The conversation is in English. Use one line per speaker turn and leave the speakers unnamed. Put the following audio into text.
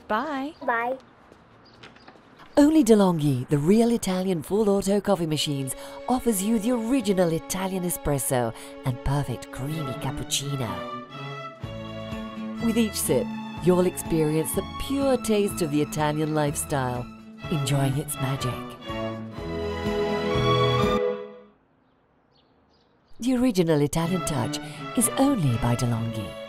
Bye.
Bye.
Only DeLonghi, the real Italian full auto coffee machines, offers you the original Italian espresso and perfect creamy cappuccino. With each sip, you'll experience the pure taste of the Italian lifestyle, enjoying its magic. The original Italian touch is only by DeLonghi.